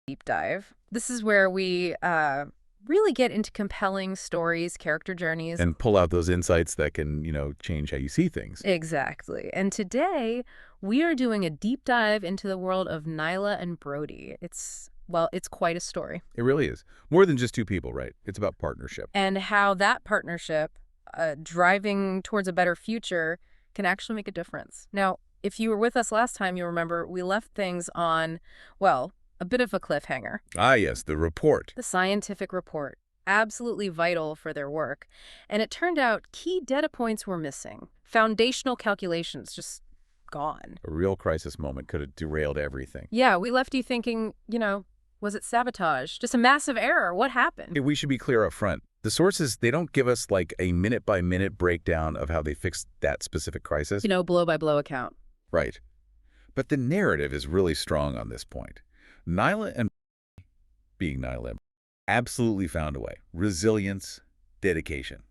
deep dive. This is where we really get into compelling stories, character journeys. And pull out those insights that can, change how you see things. Exactly. And today, we are doing a deep dive into the world of Nyla and Brody. It's quite a story. It really is. More than just two people, right? It's about partnership. And how that partnership, driving towards a better future, can actually make a difference. Now, if you were with us last time, you'll remember we left things on, well, a bit of a cliffhanger. Ah, yes, the report. The scientific report, absolutely vital for their work. And it turned out key data points were missing. Foundational calculations just gone. A real crisis moment could have derailed everything. Yeah, we left you thinking, was it sabotage? Just a massive error? What happened? We should be clear up front. The sources, they don't give us like a minute-by-minute breakdown of how they fixed that specific crisis. Blow-by-blow account. Right. But the narrative is really strong on this point. Nyla and being Nyla absolutely found a way. Resilience, dedication.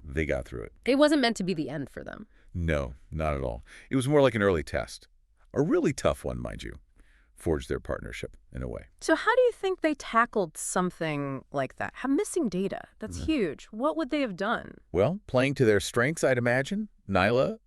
They got through it. It wasn't meant to be the end for them. No, not at all. It was more like an early test. A really tough one, mind you. Forged their partnership in a way. So how do you think they tackled something like that? Missing data. That's huge. What would they have done? Well, playing to their strengths, I'd imagine. Nyla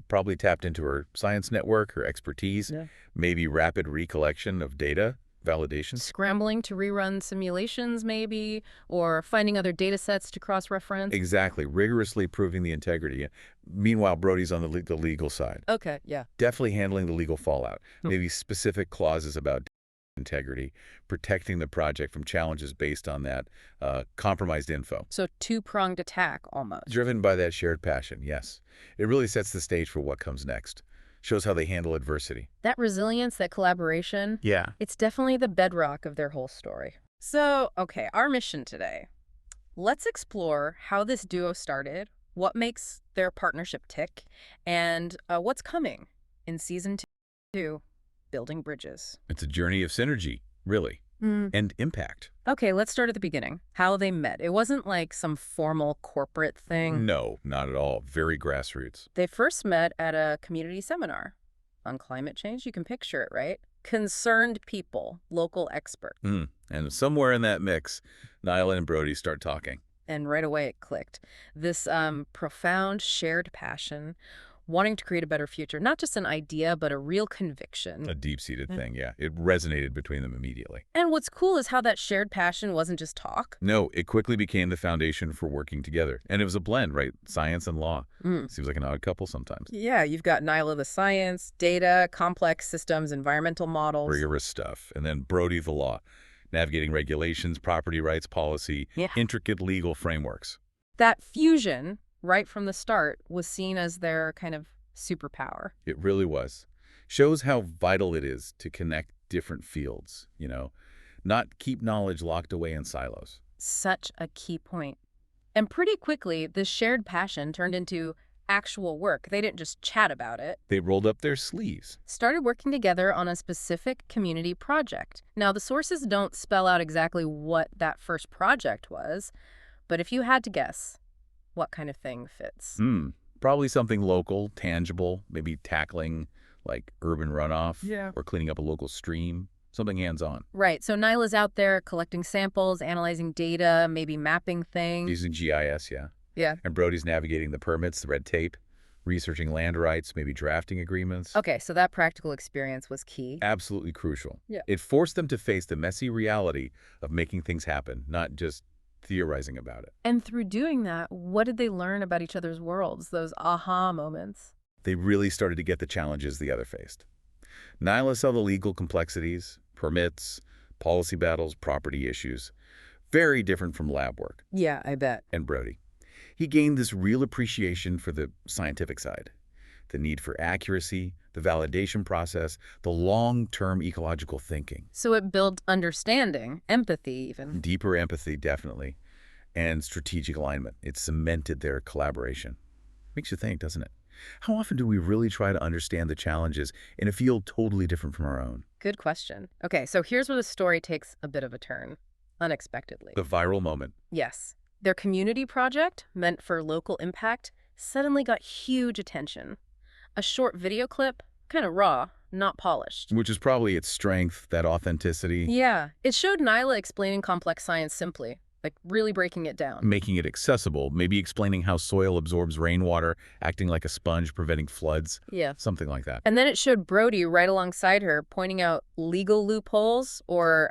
probably tapped into her science network, her expertise, maybe rapid recollection of data, validation. Scrambling to rerun simulations, maybe, or finding other data sets to cross-reference. Exactly, rigorously proving the integrity. Meanwhile, Brody's on the legal side. Okay, yeah. Definitely handling the legal fallout. Maybe specific clauses about integrity, protecting the project from challenges based on that compromised info. So two-pronged attack, almost. Driven by that shared passion, yes. It really sets the stage for what comes next. Shows how they handle adversity. That resilience, that collaboration. Yeah. It's definitely the bedrock of their whole story. So, okay, our mission today. Let's explore how this duo started, what makes their partnership tick, and what's coming in Season 2, Building Bridges. It's a journey of synergy, really, and impact. Okay, let's start at the beginning. How they met. It wasn't like some formal corporate thing. No, not at all. Very grassroots. They first met at a community seminar on climate change. You can picture it, right? Concerned people, local experts. And somewhere in that mix, Nyla and Brody start talking. And right away it clicked. This profound shared passion, wanting to create a better future. Not just an idea, but a real conviction. A deep-seated thing, yeah. It resonated between them immediately. And what's cool is how that shared passion wasn't just talk. No, it quickly became the foundation for working together. And it was a blend, right? Science and law. Seems like an odd couple sometimes. Yeah, you've got Nyla, the science, data, complex systems, environmental models. Rigorous stuff. And then Brody, the law. Navigating regulations, property rights policy, intricate legal frameworks. That fusion, right from the start, was seen as their kind of superpower. It really was. Shows how vital it is to connect different fields, not keep knowledge locked away in silos. Such a key point. And pretty quickly, this shared passion turned into actual work. They didn't just chat about it. They rolled up their sleeves. Started working together on a specific community project. Now, the sources don't spell out exactly what that first project was, but if you had to guess, what kind of thing fits? Probably something local, tangible, maybe tackling like urban runoff or cleaning up a local stream, something hands-on. Right. So Nyla's out there collecting samples, analyzing data, maybe mapping things. Using GIS, yeah. Yeah. And Brody's navigating the permits, the red tape, researching land rights, maybe drafting agreements. Okay, so that practical experience was key. Absolutely crucial. Yeah. It forced them to face the messy reality of making things happen, not just theorizing about it. And through doing that, what did they learn about each other's worlds, those aha moments? They really started to get the challenges the other faced. Nyla saw the legal complexities, permits, policy battles, property issues. Very different from lab work. Yeah, I bet. And Brody. He gained this real appreciation for the scientific side, the need for accuracy, the validation process, the long-term ecological thinking. So it built understanding, empathy even. Deeper empathy, definitely, and strategic alignment. It cemented their collaboration. Makes you think, doesn't it? How often do we really try to understand the challenges in a field totally different from our own? Good question. Okay, so here's where the story takes a bit of a turn, unexpectedly. The viral moment. Yes. Their community project, meant for local impact, suddenly got huge attention. A short video clip, kind of raw, not polished. Which is probably its strength, that authenticity, Yeah, it showed Nyla explaining complex science simply, like really breaking it down. making it accessible, maybe explaining how soil absorbs rainwater, acting like a sponge, preventing floods, Yeah. something like that. And then it showed Brody right alongside her, pointing out legal loopholes or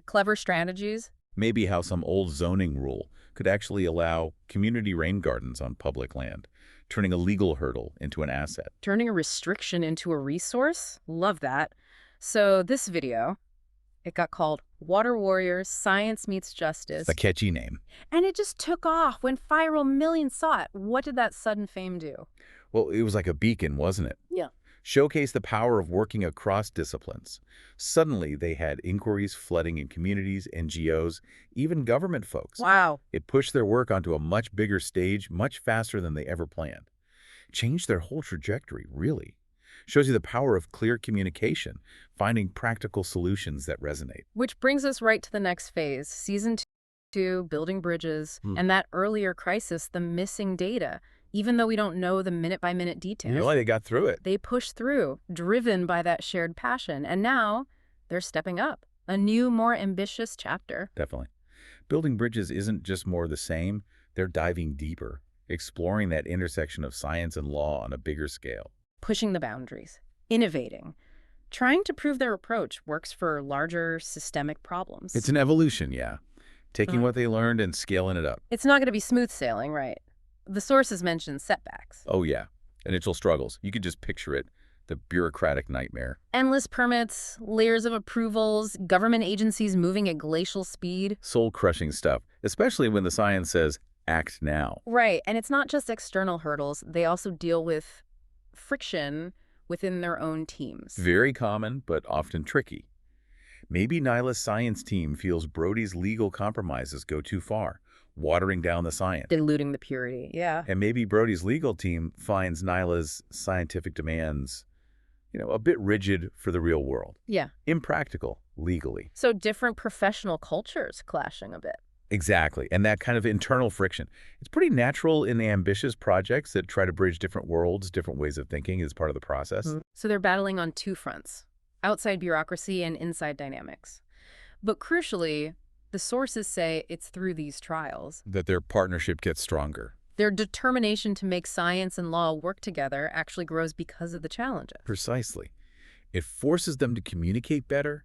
clever strategies. Maybe how some old zoning rule could actually allow community rain gardens on public land, turning a legal hurdle into an asset. Turning a restriction into a resource? Love that. So this video, it got called Water Warriors, Science Meets Justice. It's a catchy name. And it just took off, went viral, millions saw it. What did that sudden fame do? Well, it was like a beacon, wasn't it? Yeah. Showcased the power of working across disciplines. Suddenly, they had inquiries flooding in communities, NGOs, even government folks. Wow. It pushed their work onto a much bigger stage, much faster than they ever planned. Changed their whole trajectory, really. Shows you the power of clear communication, finding practical solutions that resonate. Which brings us right to the next phase, season two, building bridges, and that earlier crisis, the missing data. Even though we don't know the minute-by-minute details, Really, they got through it. they push through, driven by that shared passion. And now they're stepping up. A new, more ambitious chapter. Definitely. Building bridges isn't just more of the same. They're diving deeper, exploring that intersection of science and law on a bigger scale. Pushing the boundaries, innovating, trying to prove their approach works for larger systemic problems. It's an evolution, yeah. Taking what they learned and scaling it up. It's not going to be smooth sailing, right? The sources mention setbacks. Oh, yeah. Initial struggles. You could just picture it. The bureaucratic nightmare. Endless permits, layers of approvals, government agencies moving at glacial speed. Soul-crushing stuff, especially when the science says, act now. Right, and it's not just external hurdles. They also deal with friction within their own teams. Very common, but often tricky. Maybe Nyla's science team feels Brody's legal compromises go too far, watering down the science. Diluting the purity, yeah. And maybe Brody's legal team finds Nyla's scientific demands, a bit rigid for the real world. Yeah. Impractical, legally. So different professional cultures clashing a bit. Exactly. And that kind of internal friction. It's pretty natural in the ambitious projects that try to bridge different worlds, different ways of thinking as part of the process. So they're battling on two fronts, outside bureaucracy and inside dynamics. But crucially, the sources say it's through these trials. That their partnership gets stronger. Their determination to make science and law work together actually grows because of the challenges. Precisely. It forces them to communicate better,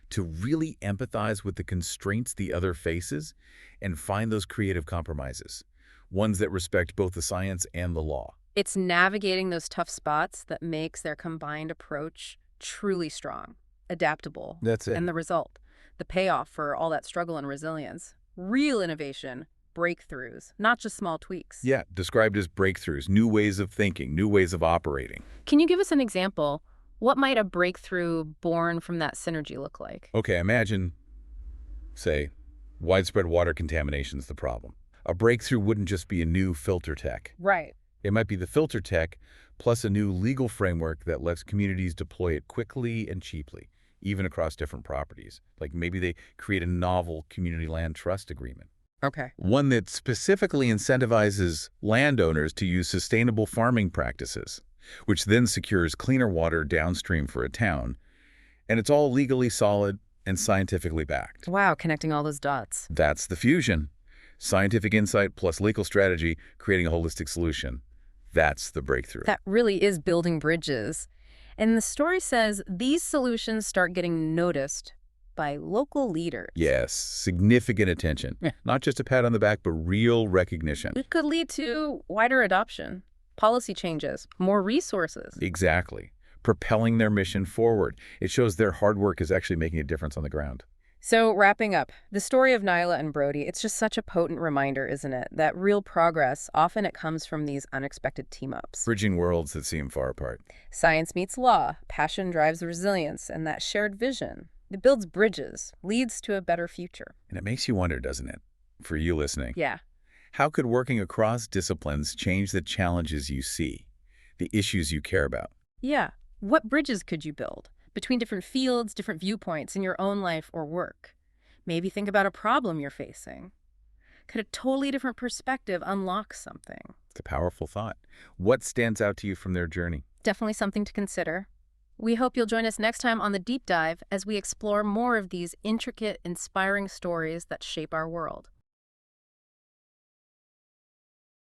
to really empathize with the constraints the other faces, and find those creative compromises, ones that respect both the science and the law. It's navigating those tough spots that makes their combined approach truly strong, adaptable. That's it. And the result, the payoff for all that struggle and resilience, real innovation, breakthroughs, not just small tweaks. Yeah, described as breakthroughs, new ways of thinking, new ways of operating. Can you give us an example? What might a breakthrough born from that synergy look like? Okay, imagine, say, widespread water contamination is the problem. A breakthrough wouldn't just be a new filter tech. Right. It might be the filter tech plus a new legal framework that lets communities deploy it quickly and cheaply, even across different properties. Like maybe they create a novel community land trust agreement. Okay. One that specifically incentivizes landowners to use sustainable farming practices, which then secures cleaner water downstream for a town. And it's all legally solid and scientifically backed. Wow, connecting all those dots. That's the fusion. Scientific insight plus legal strategy, creating a holistic solution. That's the breakthrough. That really is building bridges. And the story says these solutions start getting noticed by local leaders. Yes, significant attention. Not just a pat on the back, but real recognition. It could lead to wider adoption, policy changes, more resources. Exactly. Propelling their mission forward. It shows their hard work is actually making a difference on the ground. So wrapping up, the story of Nyla and Brody, it's just such a potent reminder, isn't it? That real progress, often it comes from these unexpected team-ups. Bridging worlds that seem far apart. Science meets law, passion drives resilience, and that shared vision. It builds bridges, leads to a better future. And it makes you wonder, doesn't it? For you listening. Yeah. How could working across disciplines change the challenges you see, the issues you care about? Yeah. What bridges could you build between different fields, different viewpoints in your own life or work? Maybe think about a problem you're facing. Could a totally different perspective unlock something? It's a powerful thought. What stands out to you from their journey? Definitely something to consider. We hope you'll join us next time on The Deep Dive as we explore more of these intricate, inspiring stories that shape our world.